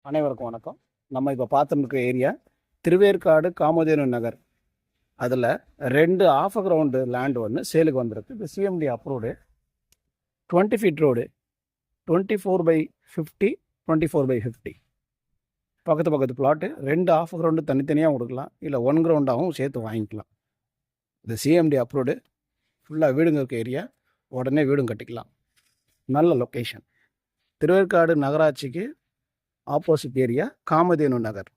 அனைவருக்கும் வணக்கம். நம்ம இப்போ பார்த்துருக்க ஏரியா திருவேற்காடு காமதேனு நகர். அதில் 2 ஆஃப் கிரவுண்டு லேண்டு ஒன்று சேலுக்கு வந்திருக்கு. இது சிஎம்டி அப்ரூவ்டு 20 ஃபீட் ரோடு, 24/50, 24/50. பக்கத்து பிளாட்டு. 2 ஆஃப் கிரவுண்டு தனித்தனியாக கொடுக்கலாம், இல்லை 1 கிரவுண்டாகவும் சேர்த்து வாங்கிக்கலாம். இது சிஎம்டி அப்ரூவ்டு. ஃபுல்லாக வீடுங்க இருக்க ஏரியா, உடனே வீடும் கட்டிக்கலாம். நல்ல லொக்கேஷன். திருவேற்காடு நகராட்சிக்கு ஆப்போசிட் ஏரியா காமதேனு நகர்.